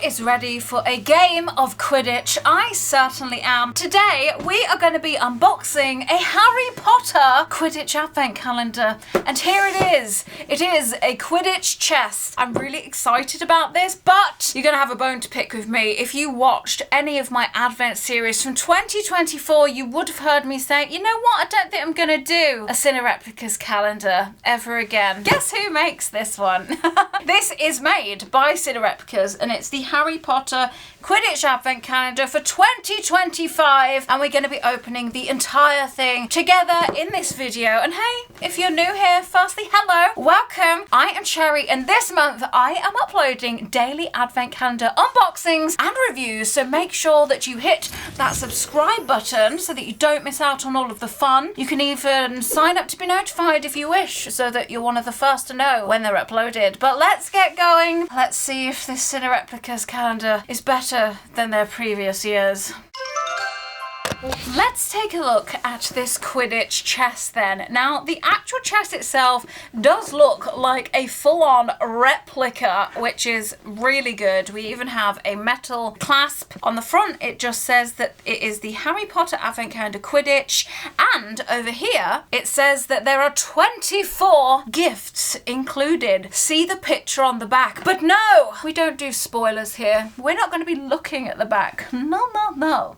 is ready for a game of Quidditch? I certainly am. Today, we are going to be unboxing a Harry Potter Quidditch advent calendar. And here it is. It is a Quidditch chest. I'm really excited about this, but you're going to have a bone to pick with me. If you watched any of my advent series from 2024, you would have heard me say, you know what, I don't think I'm going to do a Cinereplicas calendar ever again. Guess who makes this one? This is made by Cinereplicas, and it's the Harry Potter Quidditch advent calendar for 2025, and we're going to be opening the entire thing together in this video. And hey, if you're new here, firstly, hello, welcome. I am Cherry, and this month I am uploading daily advent calendar unboxings and reviews, so make sure that you hit that subscribe button so that you don't miss out on all of the fun. You can even sign up to be notified if you wish, so that you're one of the first to know when they're uploaded. But let's get going. Let's see if this Cinereplicas calendar is better than their previous years. Let's take a look at this Quidditch chest then. Now, the actual chest itself does look like a full-on replica, which is really good. We even have a metal clasp. On the front, it just says that it is the Harry Potter Advent Calendar Quidditch, and over here, it says that there are 24 gifts included. See the picture on the back. But no, we don't do spoilers here. We're not going to be looking at the back. No.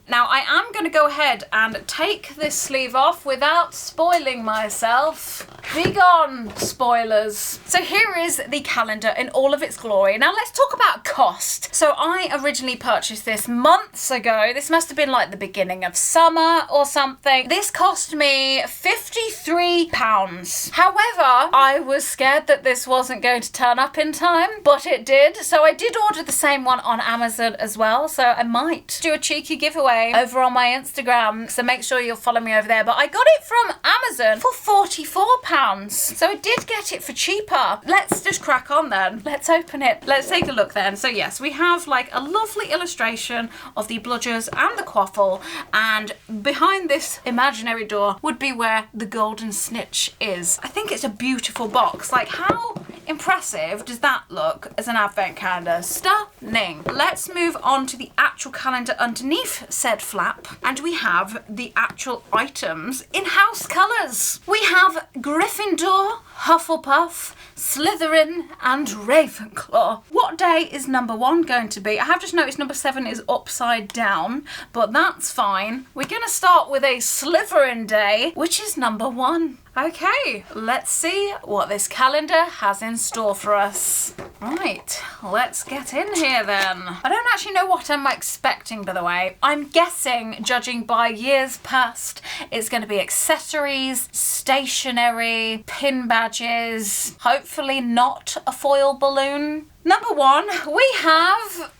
Now, I am going to go ahead and take this sleeve off without spoiling myself. Be gone, spoilers. So here is the calendar in all of its glory. Now let's talk about cost. So I originally purchased this months ago. This must have been like the beginning of summer or something. This cost me £53. However, I was scared that this wasn't going to turn up in time, but it did. So I did order the same one on Amazon as well. So I might do a cheeky giveaway over on my Instagram, so make sure you'll follow me over there. But I got it from Amazon for £44, so I did get it for cheaper. Let's just crack on then. Let's open it. Let's take a look then. So yes, we have like a lovely illustration of the bludgers and the quaffle, and behind this imaginary door would be where the golden snitch is. I think it's a beautiful box. Like, how impressive does that look as an advent calendar? Stunning. Let's move on to the actual calendar underneath said flap, and we have the actual items in house colours. We have Gryffindor, Hufflepuff, Slytherin and Ravenclaw. What day is number 1 going to be? I have just noticed number 7 is upside down, but that's fine. We're going to start with a Slytherin day, which is number 1. Okay, let's see what this calendar has in store for us. Right, let's get in here then. I don't actually know what I'm expecting, by the way. I'm guessing, judging by years past, it's going to be accessories, stationery, pin badges, hopefully not a foil balloon. Number 1, we have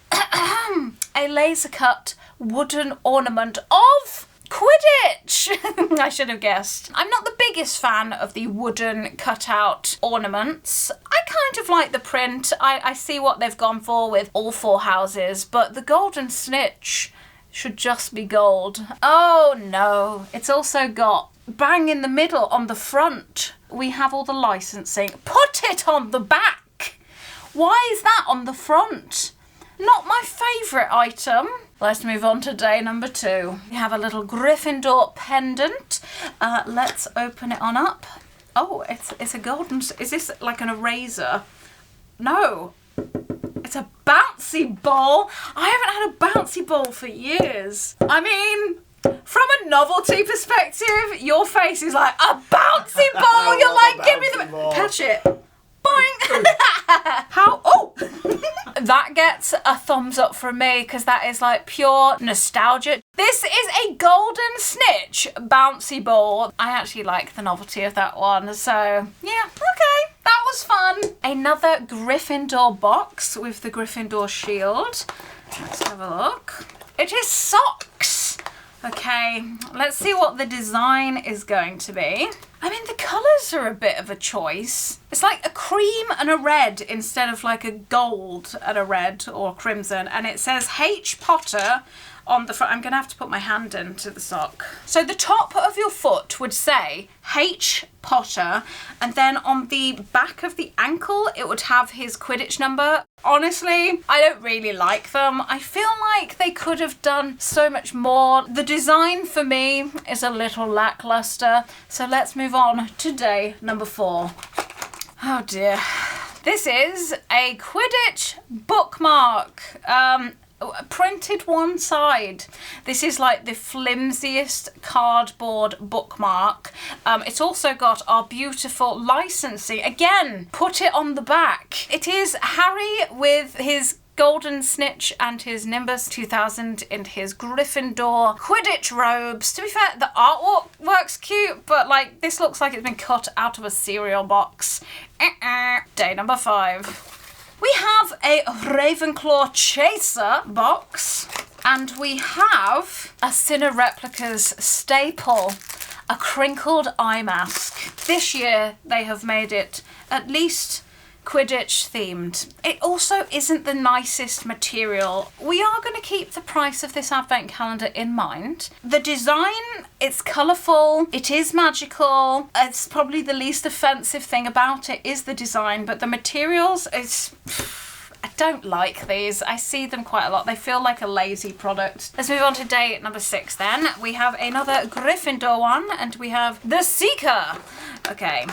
a laser cut wooden ornament of Quidditch! I should have guessed. I'm not the biggest fan of the wooden cutout ornaments. I kind of like the print. I see what they've gone for with all 4 houses, but the golden snitch should just be gold. Oh no, it's also got bang in the middle on the front. We have all the licensing. Put it on the back! Why is that on the front? Not my favourite item. Let's move on to day number 2. We have a little Gryffindor pendant. Let's open it on up. Oh, it's a golden... Is this like an eraser? No. It's a bouncy ball. I haven't had a bouncy ball for years. I mean, from a novelty perspective, your face is like, a bouncy ball! You're like, give me the... Catch it. Boing! How? Oh! That gets a thumbs up from me, because that is like pure nostalgia. This is a golden snitch bouncy ball. I actually like the novelty of that one, so yeah, okay. That was fun. Another Gryffindor box with the Gryffindor shield. Let's have a look. It is socks. Okay, let's see what the design is going to be. I mean, the colours are a bit of a choice. It's like a cream and a red instead of like a gold and a red or crimson. And it says H. Potter on the front. I'm going to have to put my hand into the sock. So the top of your foot would say H. Potter, and then on the back of the ankle it would have his Quidditch number. Honestly, I don't really like them. I feel like they could have done so much more. The design for me is a little lackluster. So let's move on to day number 4. Oh dear. This is a Quidditch bookmark. Printed one side. This is like the flimsiest cardboard bookmark. It's also got our beautiful licensing. Again, put it on the back. It is Harry with his golden snitch and his Nimbus 2000 in his Gryffindor Quidditch robes. To be fair, the artwork works cute, but like this looks like it's been cut out of a cereal box. Day number 5. We have a Ravenclaw Chaser box, and we have a Cine Replicas staple, a crinkled eye mask. This year they have made it at least Quidditch themed. It also isn't the nicest material. We are going to keep the price of this advent calendar in mind. The design, it's colourful, it is magical. It's probably the least offensive thing about it is the design, but the materials, I don't like these. I see them quite a lot. They feel like a lazy product. Let's move on to day number 6 then. We have another Gryffindor one, and we have the Seeker. Okay.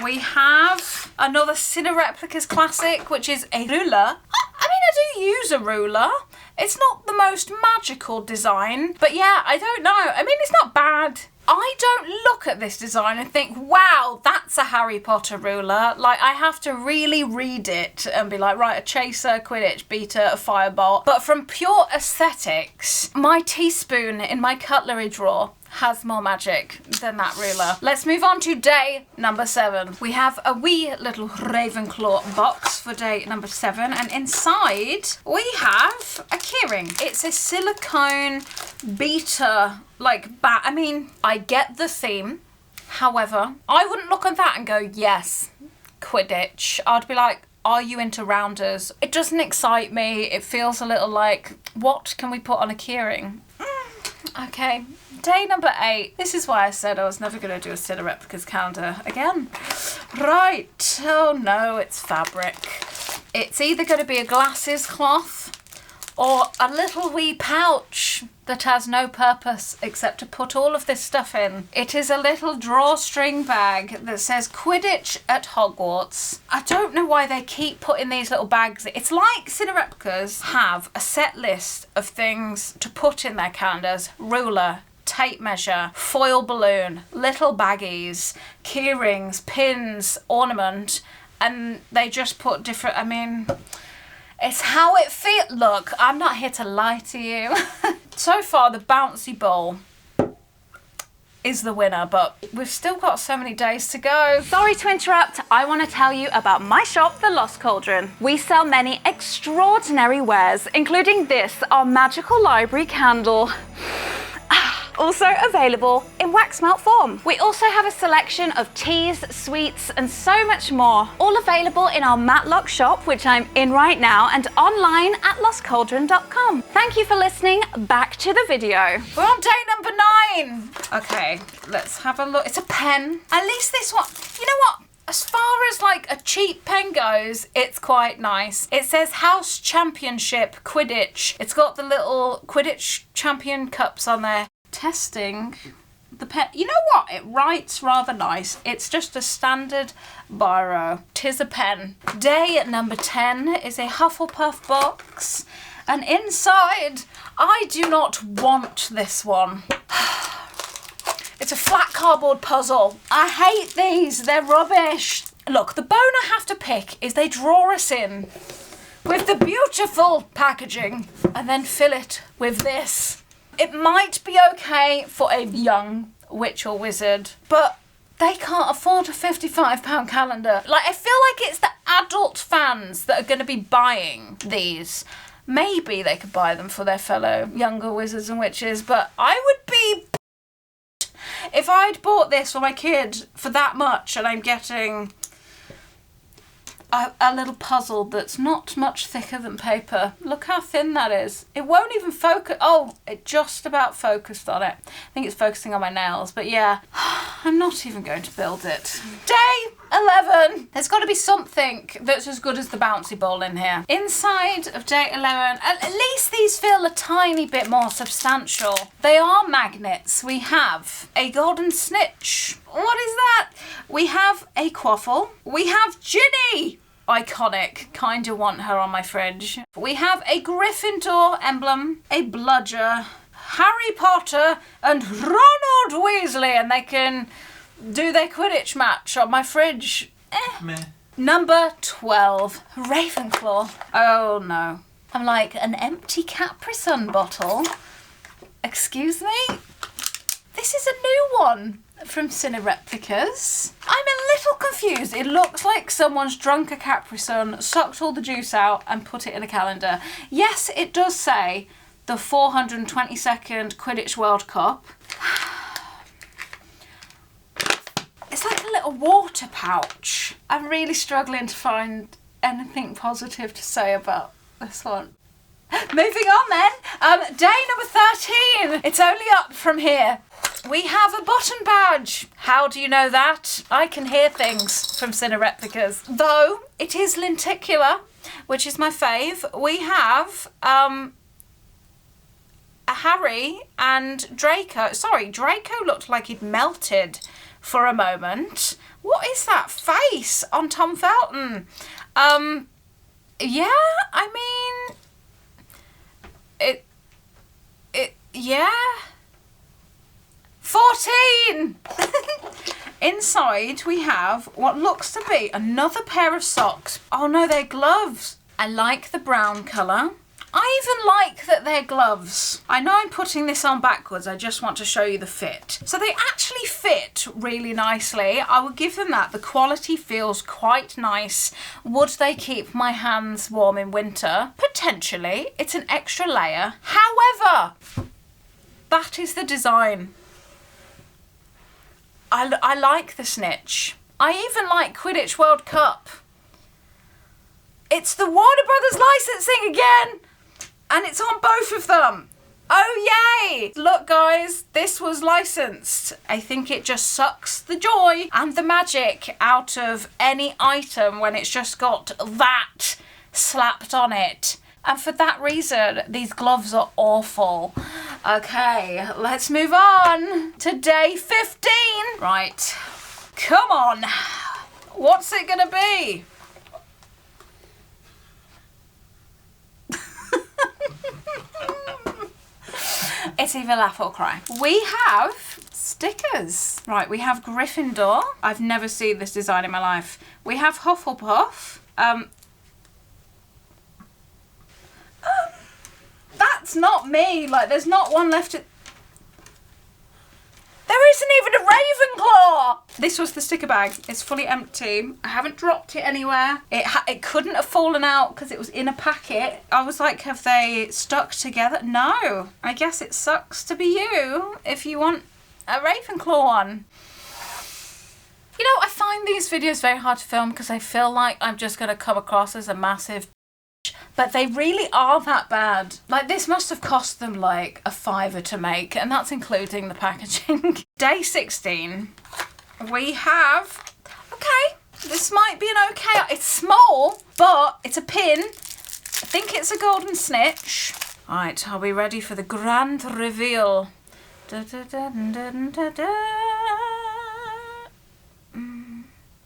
We have another Cine Replicas classic, which is a ruler. I mean, I do use a ruler. It's not the most magical design, but yeah, I don't know. I mean, it's not bad. I don't look at this design and think, wow, that's a Harry Potter ruler. Like, I have to really read it and be like, right, a chaser, Quidditch, beater, a firebolt. But from pure aesthetics, my teaspoon in my cutlery drawer has more magic than that ruler. Let's move on to day number 7. We have a wee little Ravenclaw box for day number 7, and inside we have a keyring. It's a silicone beater, like I mean, I get the theme. However, I wouldn't look at that and go, yes, Quidditch. I'd be like, are you into rounders? It doesn't excite me. It feels a little like, what can we put on a keyring? Okay, day number 8. This is why I said I was never going to do a Cine Replicas calendar again. Right, oh no, it's fabric. It's either going to be a glasses cloth or a little wee pouch that has no purpose except to put all of this stuff in. It is a little drawstring bag that says Quidditch at Hogwarts. I don't know why they keep putting these little bags. It's like Cine Replicas have a set list of things to put in their calendars. Ruler, tape measure, foil balloon, little baggies, key rings, pins, ornament, and they just put different, I mean, it's how it feels. Look, I'm not here to lie to you. So far, the bouncy ball is the winner, but we've still got so many days to go. Sorry to interrupt, I want to tell you about my shop, The Lost Cauldron. We sell many extraordinary wares, including this, our magical library candle. Also available in wax melt form. We also have a selection of teas, sweets, and so much more. All available in our Matlock shop, which I'm in right now, and online at lostcauldron.com. Thank you for listening. Back to the video. We're on day number 9. Okay, let's have a look. It's a pen. At least this one, you know what? As far as like a cheap pen goes, it's quite nice. It says House Championship Quidditch. It's got the little Quidditch champion cups on there. Testing the pen. You know what? It writes rather nice. It's just a standard biro. 'Tis a pen. Day number 10 is a Hufflepuff box. And inside, I do not want this one. It's a flat cardboard puzzle. I hate these. They're rubbish. Look, the bone I have to pick is they draw us in with the beautiful packaging and then fill it with this. It might be okay for a young witch or wizard, but they can't afford a £55 calendar. Like, I feel like it's the adult fans that are going to be buying these. Maybe they could buy them for their fellow younger wizards and witches, but I would be If I'd bought this for my kid for that much and I'm getting a little puzzle that's not much thicker than paper. Look how thin that is. It won't even focus. Oh, it just about focused on it. I think it's focusing on my nails, but yeah, I'm not even going to build it. Day 11. There's got to be something that's as good as the bouncy ball in here. Inside of day 11, at least these feel a tiny bit more substantial. They are magnets. We have a golden snitch. What is that? We have a quaffle. We have Ginny. Iconic. Kinda want her on my fridge. We have a Gryffindor emblem, a bludger, Harry Potter, and Ronald Weasley, and they can do their Quidditch match on my fridge. Meh. Number 12, Ravenclaw. Oh no. I'm like an empty Capri Sun bottle. Excuse me? This is a new one from Cine Replicas. I'm a little confused. It looks like someone's drunk a Capri Sun, sucked all the juice out and put it in a calendar. Yes, it does say the 422nd Quidditch World Cup. It's like a little water pouch. I'm really struggling to find anything positive to say about this one. Moving on then, day number 13. It's only up from here. We have a button badge. How do you know that? I can hear things from Cine Replicas. Though it is lenticular, which is my fave. We have a Harry and Draco. Sorry, Draco looked like he'd melted for a moment. What is that face on Tom Felton? Yeah, I mean, yeah. 14! Inside we have what looks to be another pair of socks. Oh no, they're gloves. I like the brown colour. I even like that they're gloves. I know I'm putting this on backwards, I just want to show you the fit. So they actually fit really nicely. I will give them that. The quality feels quite nice. Would they keep my hands warm in winter? Potentially. It's an extra layer. However, that is the design. I like the snitch. I even like Quidditch World Cup. It's the Warner Brothers licensing again! And it's on both of them. Oh yay! Look guys, this was licensed. I think it just sucks the joy and the magic out of any item when it's just got that slapped on it. And for that reason, these gloves are awful. Okay, let's move on to day 15. Right, come on. What's it gonna be? It's either laugh or cry. We have stickers. Right, we have Gryffindor. I've never seen this design in my life. We have Hufflepuff. That's not me. Like, there's not one left. There isn't even a Ravenclaw! This was the sticker bag. It's fully empty. I haven't dropped it anywhere. It couldn't have fallen out because it was in a packet. I was like, have they stuck together? No. I guess it sucks to be you if you want a Ravenclaw one. You know, I find these videos very hard to film because I feel like I'm just going to come across as a massive but they really are that bad. Like, this must have cost them like a £5 to make, and that's including the packaging. Day 16, we have, okay, this might be an okay, it's small, but it's a pin. I think it's a golden snitch. All right, are we ready for the grand reveal?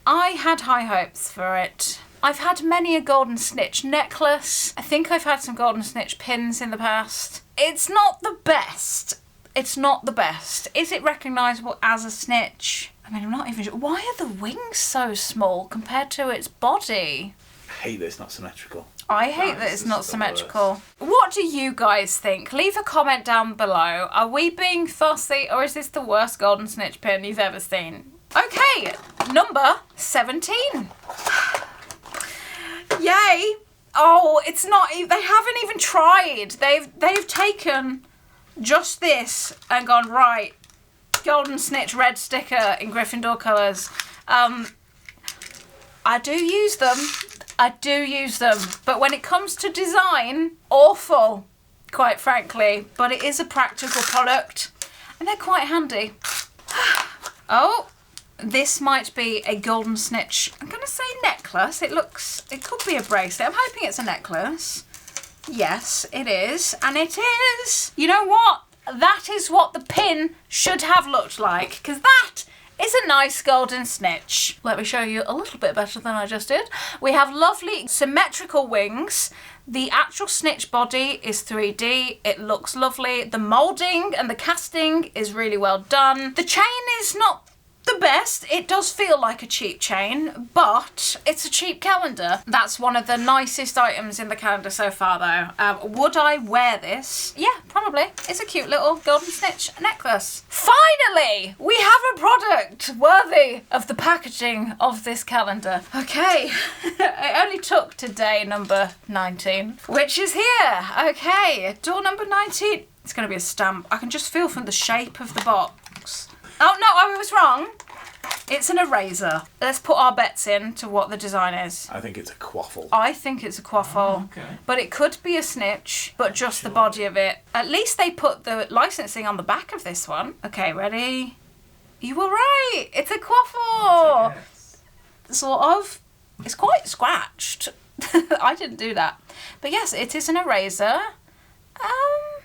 I had high hopes for it. I've had many a golden snitch necklace. I think I've had some golden snitch pins in the past. It's not the best. It's not the best. Is it recognisable as a snitch? I mean, I'm not even sure. Why are the wings so small compared to its body? I hate that it's not symmetrical. I hate that it's not symmetrical. What do you guys think? Leave a comment down below. Are we being fussy or is this the worst golden snitch pin you've ever seen? Okay, number 17. Yay! Oh, it's not. They haven't even tried. They've taken just this and gone, right. golden snitch red sticker in Gryffindor colours. I do use them. But when it comes to design, awful, quite frankly. But it is a practical product and they're quite handy. Oh, this might be a golden snitch. I'm going to say necklace. It could be a bracelet. I'm hoping it's a necklace. Yes, it is. And it is. You know what? That is what the pin should have looked like. Because that is a nice golden snitch. Let me show you a little bit better than I just did. We have lovely symmetrical wings. The actual snitch body is 3D. It looks lovely. The moulding and the casting is really well done. The chain is not the best. It does feel like a cheap chain, but it's a cheap calendar. That's one of the nicest items in the calendar so far though. Would I wear this? Yeah, probably. It's a cute little golden snitch necklace. Finally, we have a product worthy of the packaging of this calendar. Okay, it only took to day number 19, which is here. Okay, door number 19. It's gonna be a stamp. I can just feel from the shape of the box. Oh no, I was wrong. It's an eraser. Let's put our bets in to what the design is. I think it's a quaffle. I think it's a quaffle. Oh, okay. But it could be a snitch, but just the body of it. At least they put the licensing on the back of this one. Okay, ready? You were right. It's a quaffle. Sort of. It's quite scratched. I didn't do that. But yes, it is an eraser. I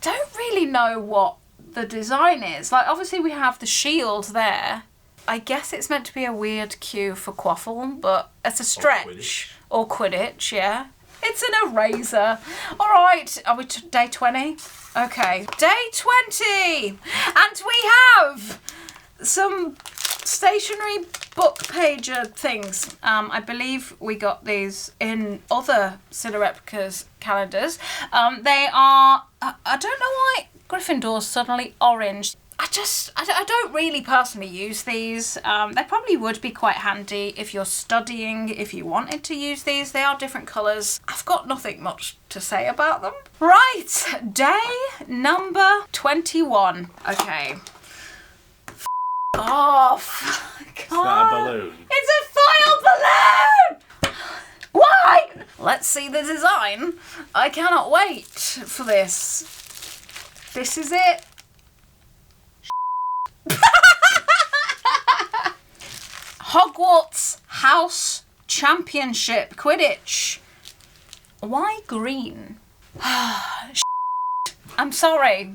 don't really know what the design is. Like, obviously we have the shield there. I guess it's meant to be a weird cue for quaffle, but it's a stretch. Or Quidditch, yeah. It's an eraser. All right, are we day 20? Okay, day 20! And we have some stationery book pager things. I believe we got these in other Cinderepicas calendars. They are, I don't know why Gryffindor's suddenly orange. I don't really personally use these. They probably would be quite handy if you're studying, if you wanted to use these. They are different colours. I've got nothing much to say about them. Right, day number 21. Okay. Off. Is that a balloon? It's a foil balloon! Why? Let's see the design. I cannot wait for this. This is it. Hogwarts House Championship Quidditch. Why green? I'm sorry.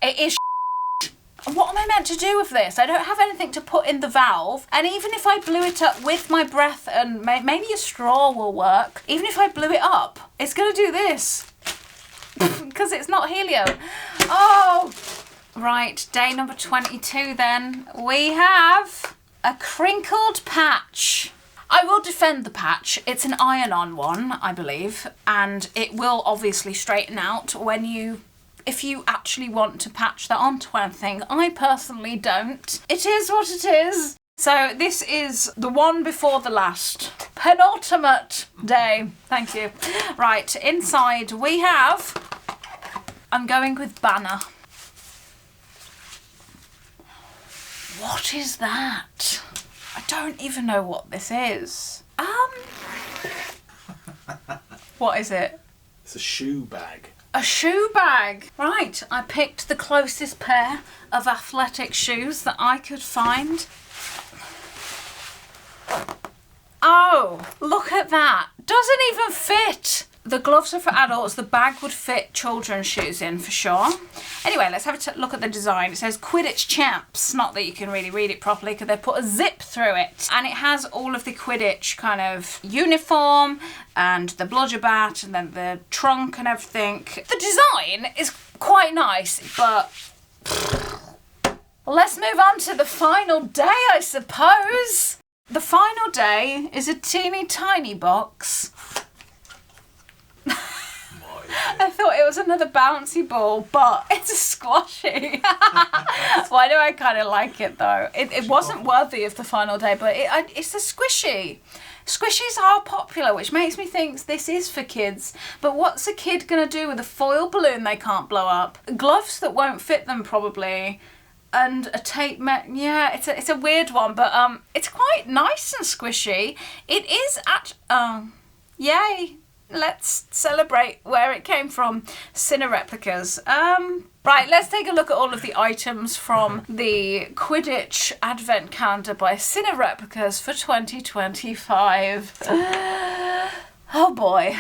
It is. What am I meant to do with this? I don't have anything to put in the valve. And even if I blew it up with my breath and maybe a straw will work. Even if I blew it up, it's going to do this. Because it's not helium. Oh, right. Day number 22 then. We have a crinkled patch. I will defend the patch. It's an iron-on one, I believe. And it will obviously straighten out if you actually want to patch that onto anything. I personally don't. It is what it is. So this is the one before the last. Penultimate day. Thank you. Right, inside we have... I'm going with banner. What is that? I don't even know what this is. What is it? It's a shoe bag. A shoe bag. Right, I picked the closest pair of athletic shoes that I could find. Oh, look at that. Doesn't even fit. The gloves are for adults. The bag would fit children's shoes in for sure. Anyway, let's have a look at the design. It says Quidditch Champs. Not that you can really read it properly because they put a zip through it. And it has all of the Quidditch kind of uniform and the bludger bat and then the trunk and everything. The design is quite nice, but... Let's move on to the final day, I suppose. The final day is a teeny tiny box. I thought it was another bouncy ball, but it's a squashy. Why do I kind of like it though? It wasn't worthy of the final day, but it's a squishy. Squishies are popular, which makes me think this is for kids. But what's a kid going to do with a foil balloon they can't blow up? Gloves that won't fit them probably. and a tape yeah, it's a weird one, but it's quite nice and squishy. It is yay. Let's celebrate where it came from. Cinereplicas. Right, let's take a look at all of the items from the Quidditch Advent Calendar by Cinereplicas for 2025. Oh boy.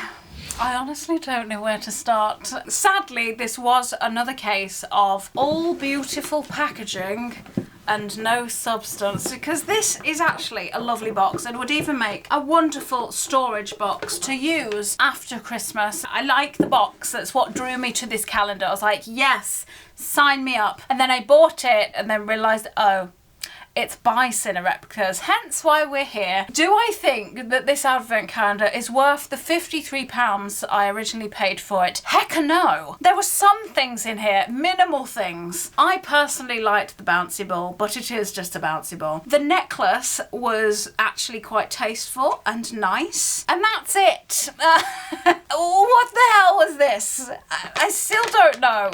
I honestly don't know where to start. Sadly, this was another case of all beautiful packaging and no substance, because this is actually a lovely box and would even make a wonderful storage box to use after Christmas. I like the box. That's what drew me to this calendar. I was like, yes, sign me up. And then I bought it and then realised, oh, it's by Cinereplicas, hence why we're here. Do I think that this advent calendar is worth the £53 I originally paid for it? Heck no! There were some things in here, minimal things. I personally liked the bouncy ball, but it is just a bouncy ball. The necklace was actually quite tasteful and nice, and that's it. What the hell was this? I still don't know.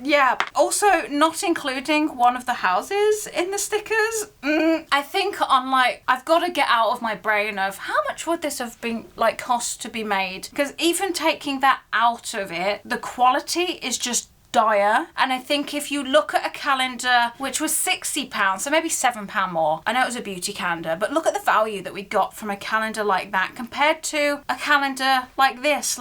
Yeah, also not including one of the houses in the stickers. I think on I've got to get out of my brain of how much would this have been cost to be made, because even taking that out of it, the quality is just dire. And I think if you look at a calendar which was £60, so maybe £7 more, I know it was a beauty calendar, but look at the value that we got from a calendar like that compared to a calendar like this.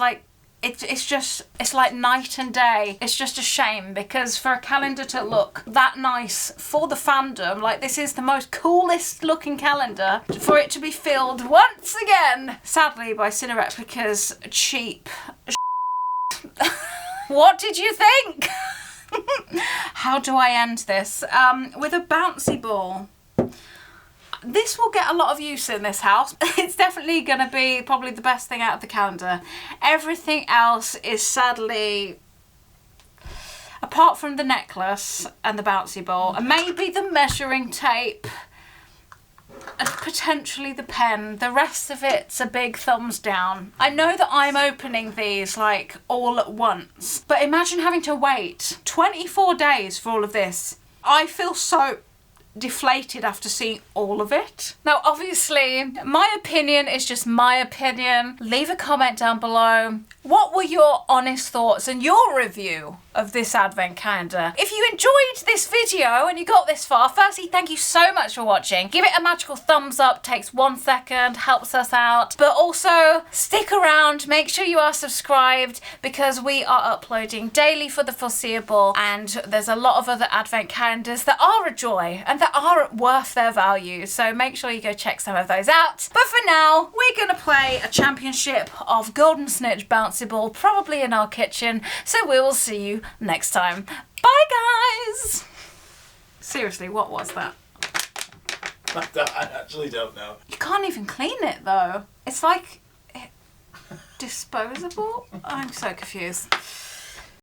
It's like night and day. It's just a shame, because for a calendar to look that nice for the fandom, this is the most coolest looking calendar, for it to be filled once again, sadly, by Cinereplicas cheap What did you think? How do I end this? With a bouncy ball. This will get a lot of use in this house. It's definitely going to be probably the best thing out of the calendar. Everything else is sadly, apart from the necklace and the bouncy ball, and maybe the measuring tape, and potentially the pen, the rest of it's a big thumbs down. I know that I'm opening these all at once, but imagine having to wait 24 days for all of this. I feel so deflated after seeing all of it. Now obviously my opinion is just my opinion. Leave a comment down below. What were your honest thoughts and your review of this advent calendar? If you enjoyed this video and you got this far, firstly, thank you so much for watching. Give it a magical thumbs up, takes 1 second, helps us out. But also stick around, make sure you are subscribed, because we are uploading daily for the foreseeable, and there's a lot of other advent calendars that are a joy and that are worth their value. So make sure you go check some of those out. But for now, we're gonna play a championship of Golden Snitch Bouncy Ball, probably in our kitchen. So we will see you next time. Bye guys! Seriously, what was that? I actually don't know. You can't even clean it though. It's disposable? I'm so confused.